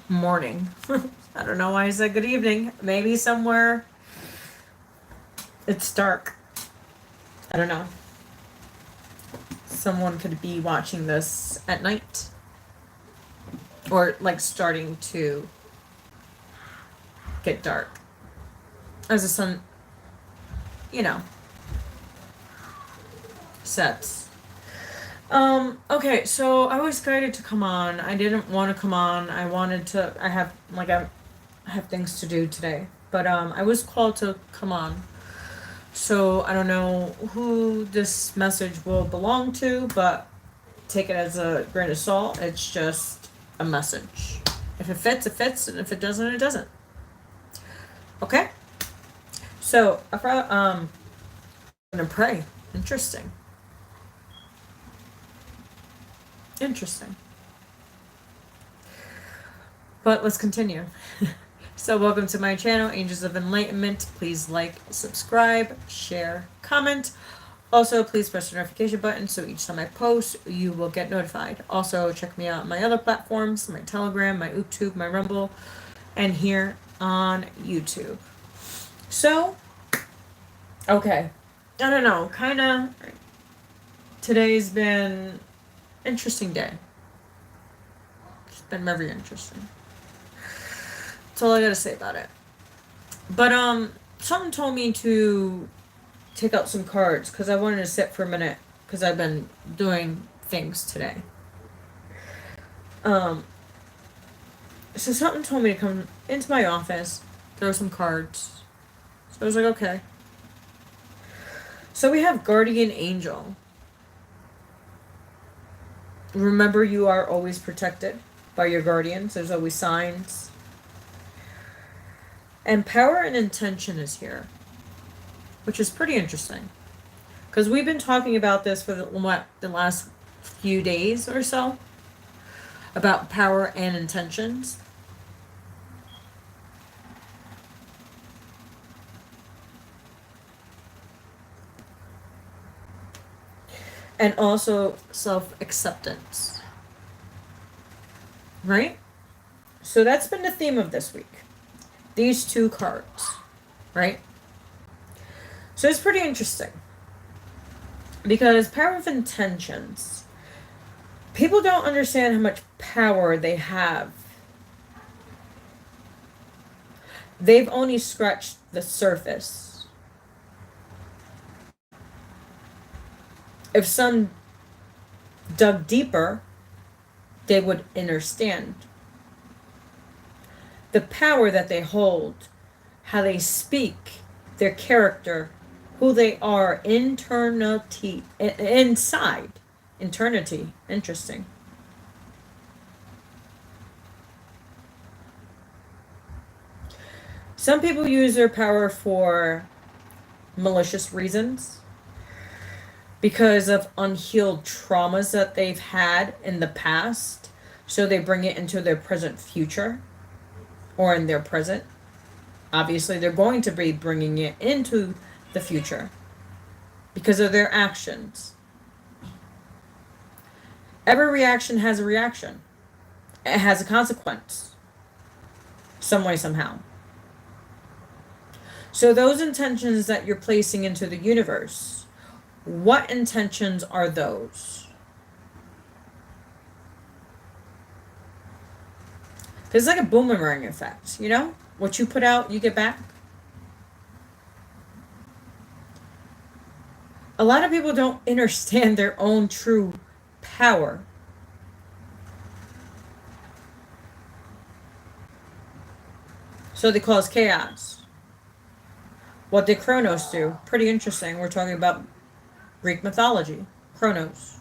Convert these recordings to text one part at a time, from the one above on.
morning. I don't know why I said good evening. Maybe somewhere it's dark. I don't know. Someone could be watching this at night. Or like starting to get dark. As the sun, you know, sets. Okay, so I was guided to come on. I didn't want to come on. I have things to do today. But I was called to come on. So I don't know who this message will belong to, but take it as a grain of salt. It's just a message. If it fits, it fits, and if it doesn't, it doesn't. Okay? So I'm gonna pray. Interesting. But let's continue. So welcome to my channel, Angels of Enlightenment. Please like, subscribe, share, comment. Also, please press the notification button so each time I post, you will get notified. Also, check me out on my other platforms, my Telegram, my YouTube, my Rumble, and here on YouTube. So, okay. I don't know, today's been interesting day. It's been very interesting. That's all I gotta say about it. But something told me to take out some cards because I wanted to sit for a minute because I've been doing things today. So something told me to come into my office, throw some cards. So I was like, okay. So we have Guardian Angel. Remember, you are always protected by your guardians. There's always signs. And Power and Intention is here, which is pretty interesting. Because we've been talking about this for the last few days or so. About power and intentions. And also self-acceptance. Right? So that's been the theme of this week. These two cards. Right? So it's pretty interesting. Because power of intentions. People don't understand how much power they have. They've only scratched the surface. If some dug deeper, they would understand the power that they hold, how they speak, their character, who they are, inside. Eternity. Interesting. Some people use their power for malicious reasons. Because of unhealed traumas that they've had in the past. So they bring it into their present future. Or in their present. Obviously, they're going to be bringing it into the future. Because of their actions. Every reaction has a reaction. It has a consequence. Some way, somehow. So those intentions that you're placing into the universe. What intentions are those? It's like a boomerang effect, you know? What you put out, you get back. A lot of people don't understand their own true power. So they cause chaos. What did Kronos do? Pretty interesting. We're talking about Greek mythology. Kronos.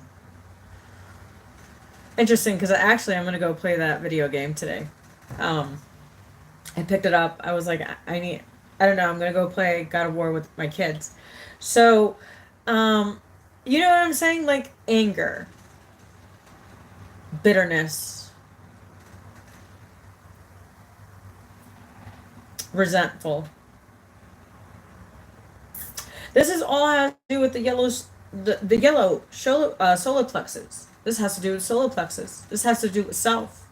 Interesting, because actually I'm going to go play that video game today. I picked it up. I was like, I don't know, I'm going to go play God of War with my kids. So, you know what I'm saying? Like anger. Bitterness. Resentful. This is all has to do with the yellow solar plexus. This has to do with solar plexus. This has to do with self.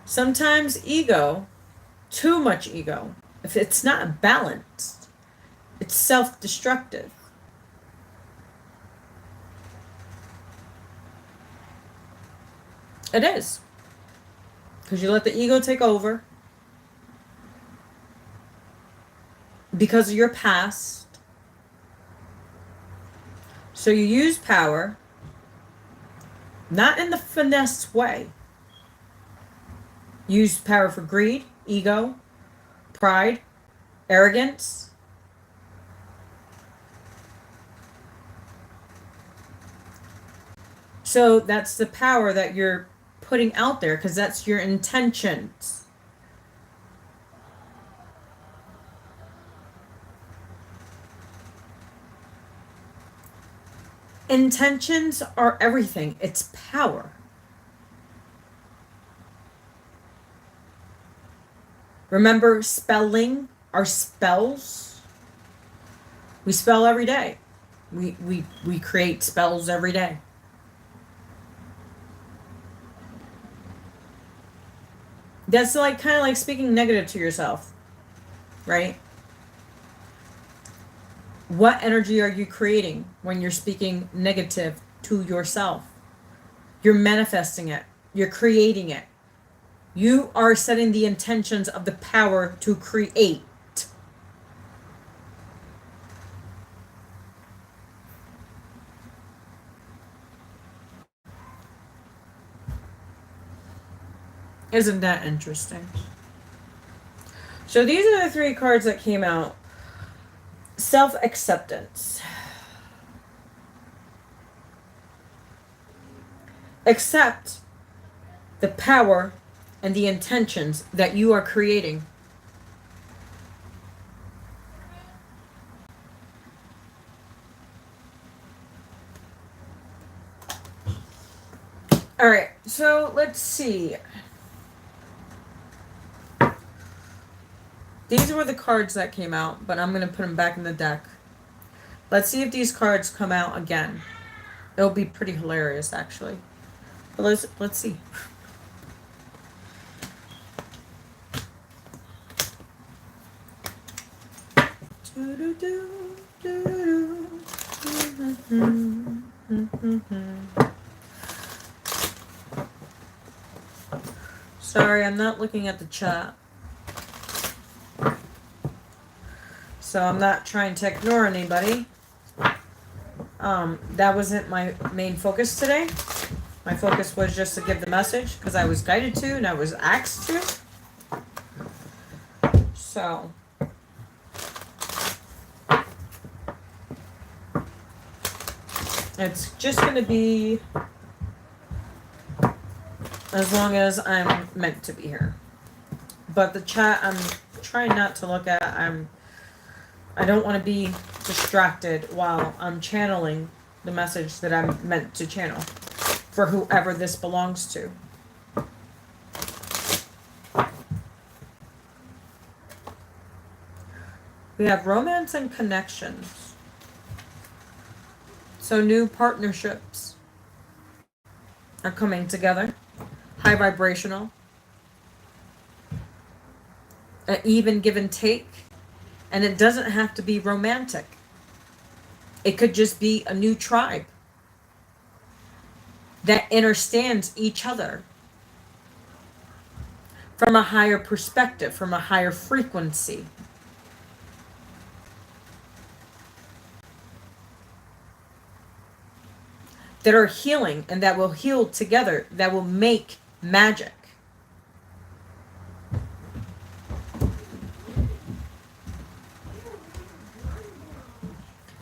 Sometimes ego, too much ego, if it's not balanced, it's self-destructive. It is. Because you let the ego take over because of your past. So you use power, not in the finesse way. Use power for greed, ego, pride, arrogance. So that's the power that you're putting out there because that's your intentions. Intentions are everything. It's power. Remember spelling our spells? We spell every day. We create spells every day. That's like kind of like speaking negative to yourself, right? What energy are you creating when you're speaking negative to yourself? You're manifesting it. You're creating it. You are setting the intentions of the power to create. Isn't that interesting? So these are the 3 cards that came out. Self-acceptance. Accept the power and the intentions that you are creating. All right, so let's see. These were the cards that came out, but I'm going to put them back in the deck. Let's see if these cards come out again. It'll be pretty hilarious, actually. But let's see. Sorry, I'm not looking at the chat. So I'm not trying to ignore anybody. That wasn't my main focus today. My focus was just to give the message because I was guided to and I was asked to. So it's just going to be as long as I'm meant to be here. But the chat, I'm trying not to look at. I don't want to be distracted while I'm channeling the message that I'm meant to channel for whoever this belongs to. We have romance and connections. So new partnerships are coming together. High vibrational. An even give and take. And it doesn't have to be romantic. It could just be a new tribe that understands each other from a higher perspective, from a higher frequency. That are healing and that will heal together, that will make magic.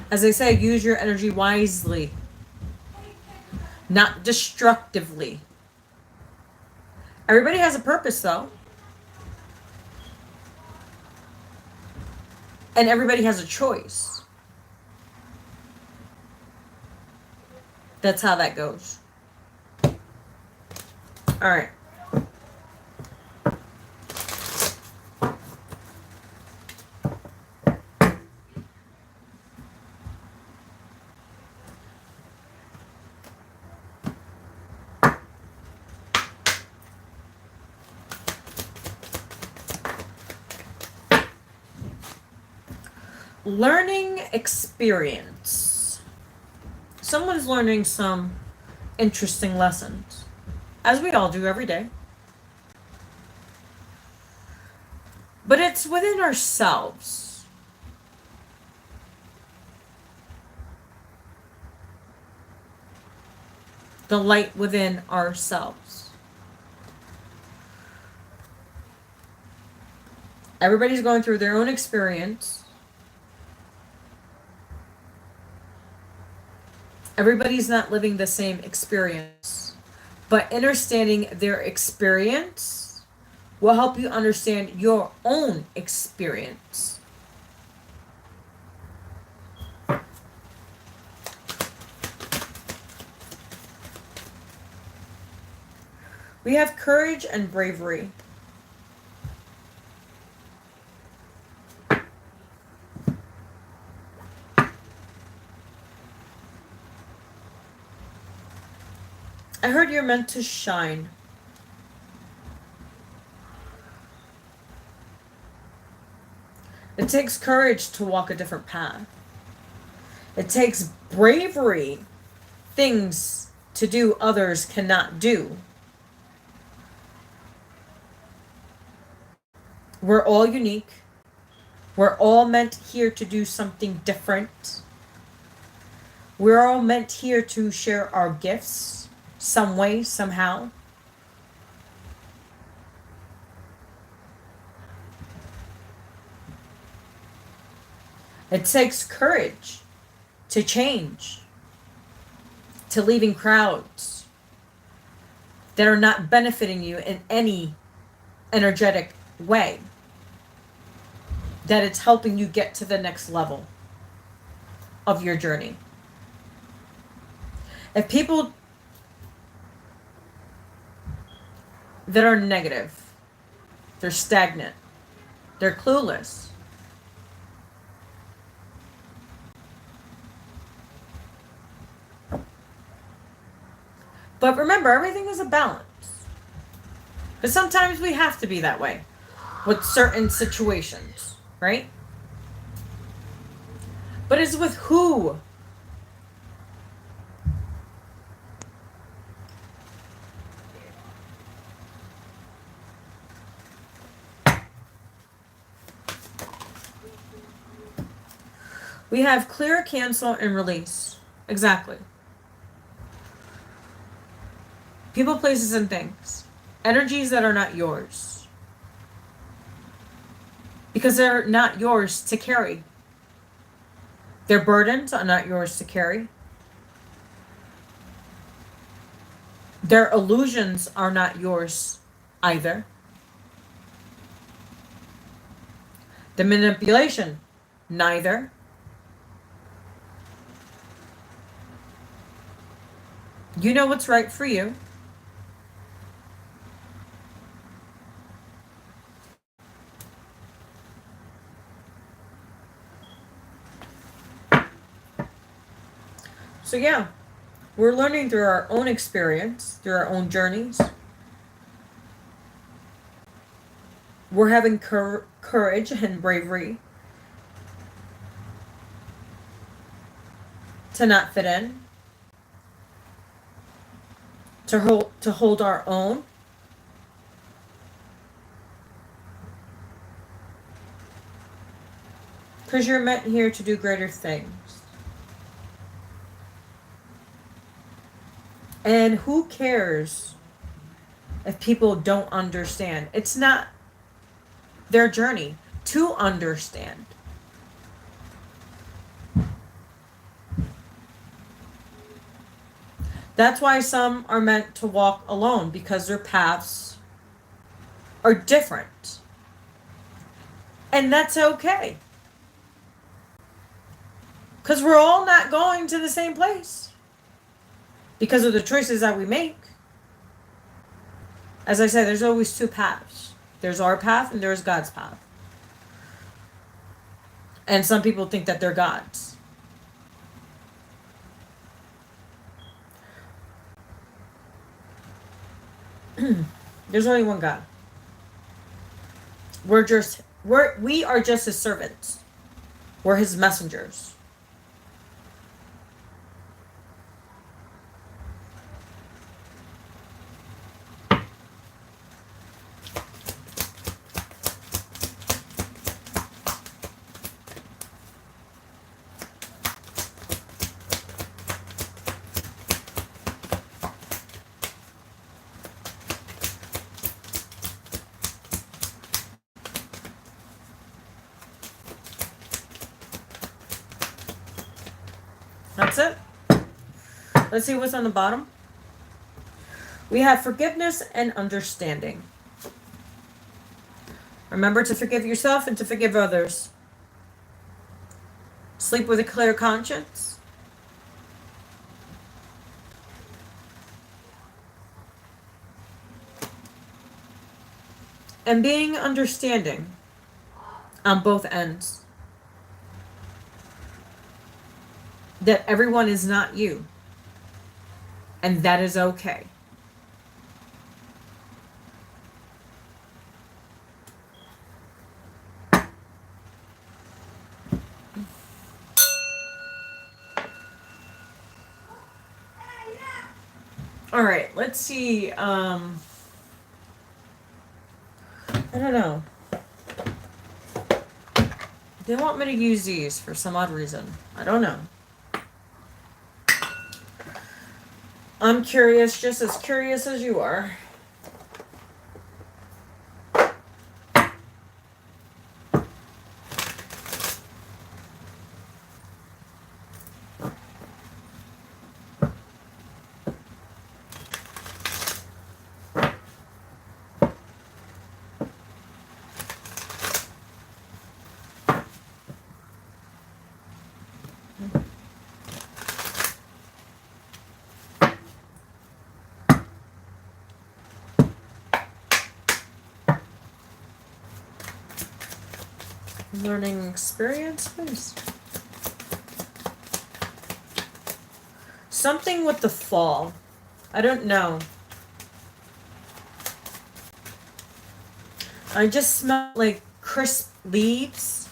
As I say, use your energy wisely, not destructively. Everybody has a purpose, though. And everybody has a choice. That's how that goes. All right. learning experience. Someone's learning some interesting lessons, as we all do every day. But it's within ourselves. The light within ourselves. Everybody's going through their own experience. Everybody's not living the same experience. But understanding their experience will help you understand your own experience. We have courage and bravery. I heard you're meant to shine. It takes courage to walk a different path. It takes bravery, things to do others cannot do. We're all unique. We're all meant here to do something different. We're all meant here to share our gifts some way, somehow. It takes courage to change, to leaving crowds that are not benefiting you in any energetic way, that it's helping you get to the next level of your journey. If people that are negative, they're stagnant, they're clueless, but remember, everything is a balance. But sometimes we have to be that way with certain situations, right? But it's with who? We have clear, cancel, and release. Exactly. People, places, and things. Energies that are not yours. Because they're not yours to carry. Their burdens are not yours to carry. Their illusions are not yours either. The manipulation, neither. You know what's right for you. So yeah, we're learning through our own experience, through our own journeys. We're having courage and bravery to not fit in, to hold our own. Because you're meant here to do greater things. And who cares if people don't understand? It's not their journey to understand. That's why some are meant to walk alone, because their paths are different. And that's okay. Because we're all not going to the same place. Because of the choices that we make. As I said, there's always two paths. There's our path and there's God's path. And some people think that they're gods. There's only one God. We are just his servants. We're his messengers. That's it. Let's see what's on the bottom. We have forgiveness and understanding. Remember to forgive yourself and to forgive others. Sleep with a clear conscience. And being understanding on both ends. That everyone is not you. And that is okay. All right, let's see. I don't know. They want me to use these for some odd reason. I don't know. I'm curious, just as curious as you are. Learning experiences. Something with the fall. I don't know. I just smell like crisp leaves.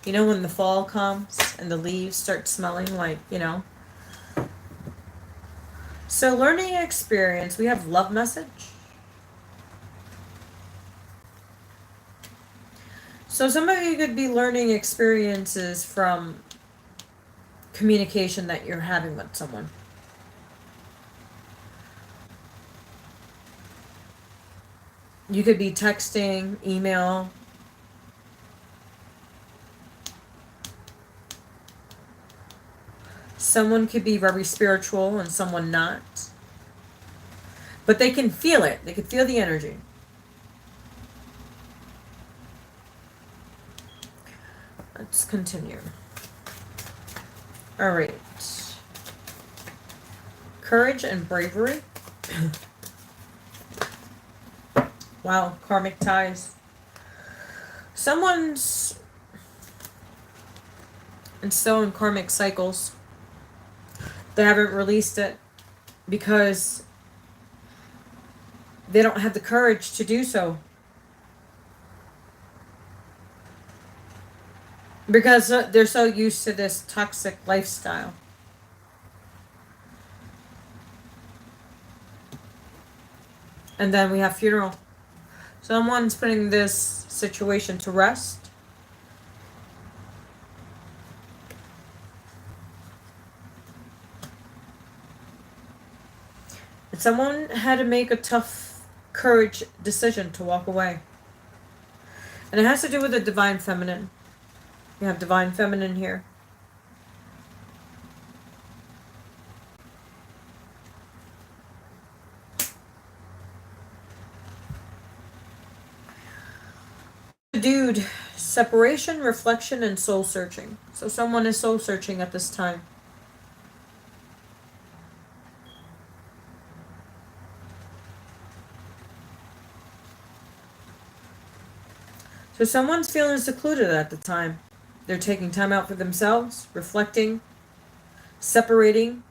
You know, when the fall comes and the leaves start smelling like, you know. So learning experience, we have love message. So some of you could be learning experiences from communication that you're having with someone. You could be texting, email. Someone could be very spiritual and someone not. But they can feel it. They can feel the energy. Let's continue. All right. Courage and bravery. Wow, karmic ties. Someone's still in karmic cycles. They haven't released it because they don't have the courage to do so. Because they're so used to this toxic lifestyle. And then we have funeral. Someone's putting this situation to rest. And someone had to make a tough courage decision to walk away. And it has to do with the divine feminine. We have divine feminine here. Dude, separation, reflection, and soul searching. So someone is soul searching at this time. So someone's feeling secluded at the time. They're taking time out for themselves, reflecting, separating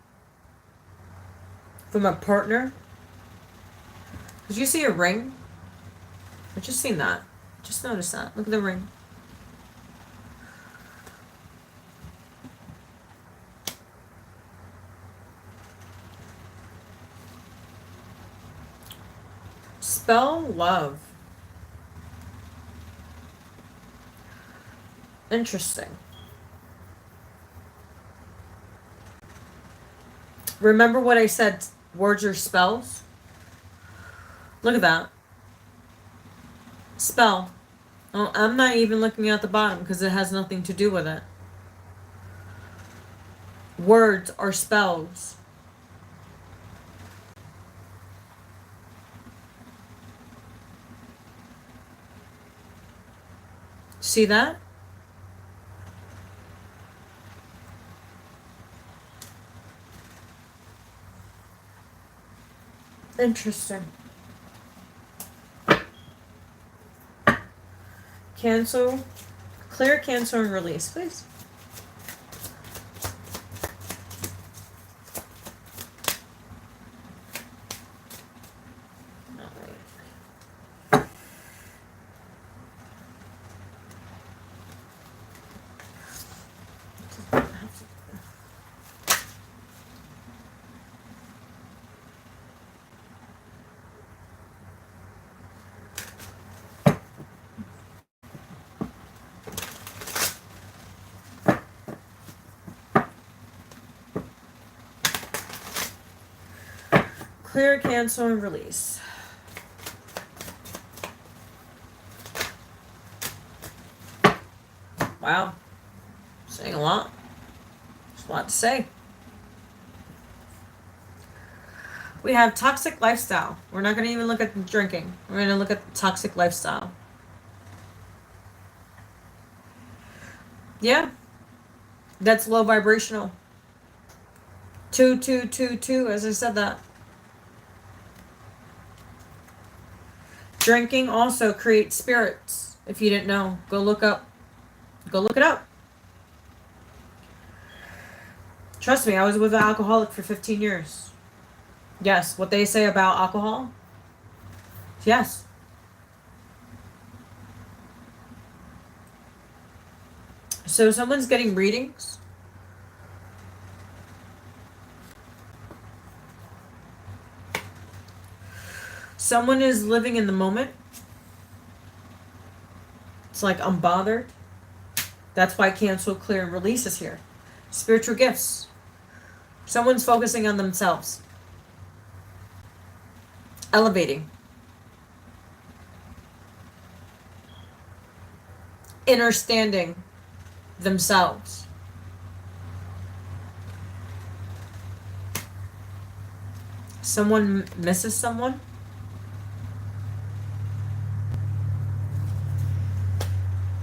from a partner. Did you see a ring? I just seen that. Just noticed that. Look at the ring. Spell love. Interesting. Remember what I said, words are spells? Look at that. Spell. Oh, I'm not even looking at the bottom because it has nothing to do with it. Words are spells. See that? Interesting. Cancel. Clear, cancel, and release, please. Clear, cancel, and release. Wow. Saying a lot. There's a lot to say. We have toxic lifestyle. We're not going to even look at the drinking. We're going to look at the toxic lifestyle. Yeah. That's low vibrational. 2222, as I said that. Drinking also creates spirits. If you didn't know, go look it up. Trust me, I was with an alcoholic for 15 years. Yes, what they say about alcohol? Yes. So someone's getting readings. Someone is living in the moment. It's like unbothered. That's why cancel, clear, and release is here. Spiritual gifts. Someone's focusing on themselves. Elevating. Understanding themselves. Someone misses someone.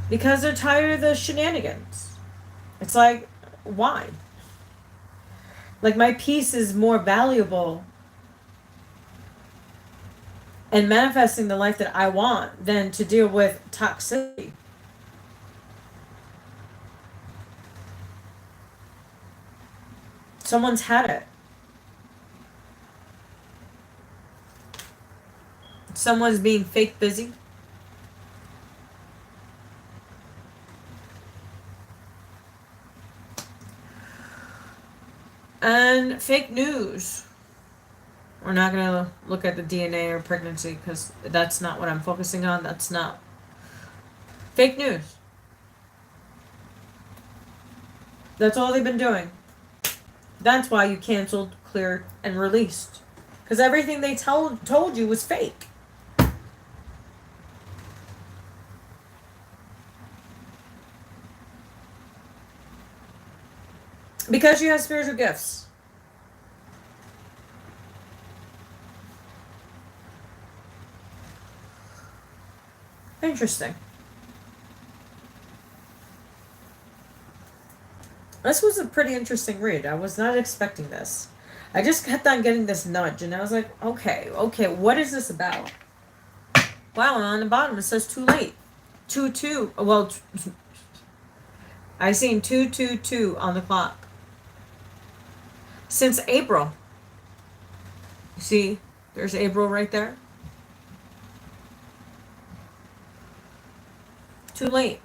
Because they're tired of the shenanigans. It's like, why? Like, my peace is more valuable and manifesting the life that I want than to deal with toxicity. Someone's had it. Someone's being fake busy. And fake news. We're not going to look at the DNA or pregnancy because that's not what I'm focusing on. That's not fake news. That's all they've been doing. That's why you canceled, cleared, and released. Because everything they told you was fake. Because you have spiritual gifts. Interesting. This was a pretty interesting read. I was not expecting this. I just kept on getting this nudge, and I was like, okay, what is this about? Wow, and on the bottom it says too late. 2-2. Well, I seen 2-2-2 on the clock. Since April. You see, there's April right there. Too late.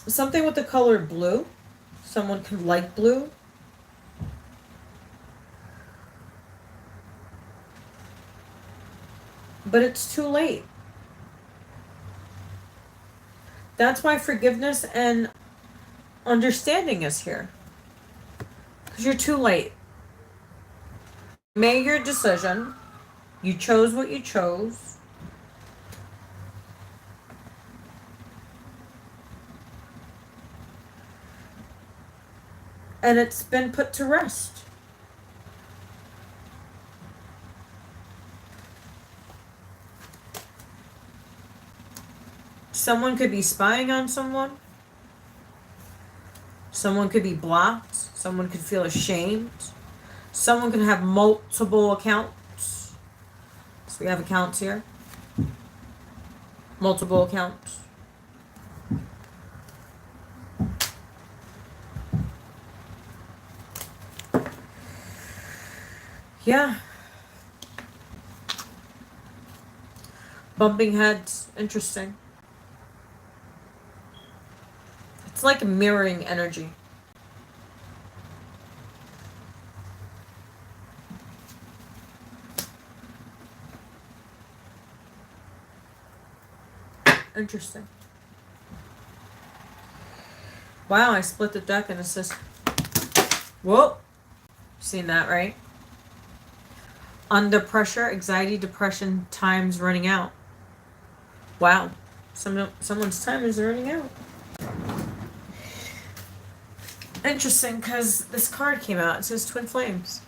Something with the color blue. Someone could like blue. But it's too late. That's why forgiveness and understanding is here. Because you're too late. You made your decision. You chose what you chose. And it's been put to rest. Someone could be spying on someone. Someone could be blocked. Someone could feel ashamed. Someone could have multiple accounts. So we have accounts here. Multiple accounts. Yeah. Bumping heads. Interesting. It's like mirroring energy. Interesting. Wow, I split the deck and it says, whoa. Seen that, right? Under pressure, anxiety, depression, time's running out. Wow. Someone's time is running out. Interesting, because this card came out. It says Twin Flames.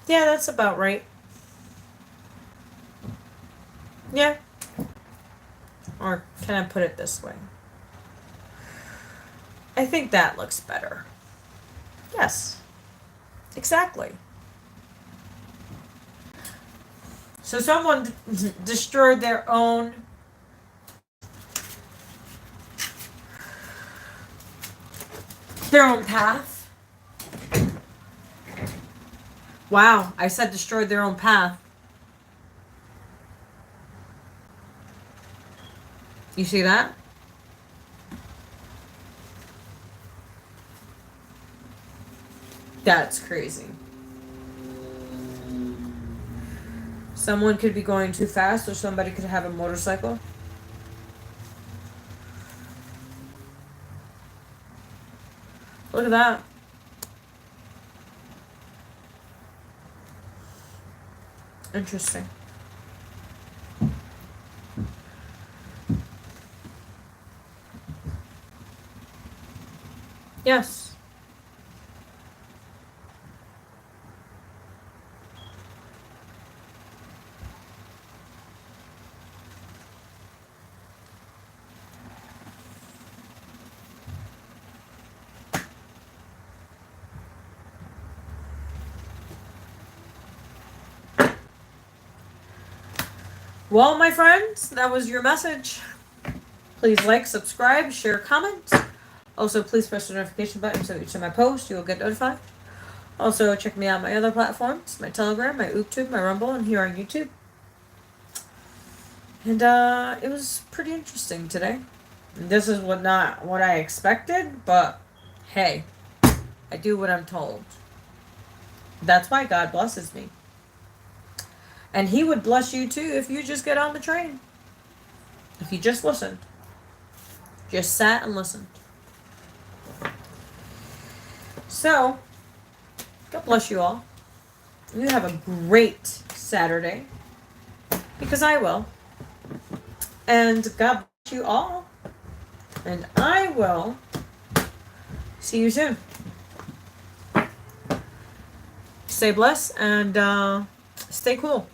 Yeah, that's about right. Yeah. Or can I put it this way? I think that looks better. Yes. Exactly. So someone destroyed their own path. Wow, I said destroyed their own path. You see that? That's crazy. Someone could be going too fast, or somebody could have a motorcycle. Look at that. Interesting. Yes. Well, my friends, that was your message. Please like, subscribe, share, comment. Also, please press the notification button so each time I post, you will get notified. Also, check me out on my other platforms, my Telegram, my YouTube, my Rumble, and here on YouTube. And it was pretty interesting today. This is not what I expected, but hey, I do what I'm told. That's why God blesses me. And he would bless you too if you just get on the train. If you just listened. Just sat and listened. So, God bless you all. You have a great Saturday. Because I will. And God bless you all. And I will see you soon. Stay blessed and stay cool.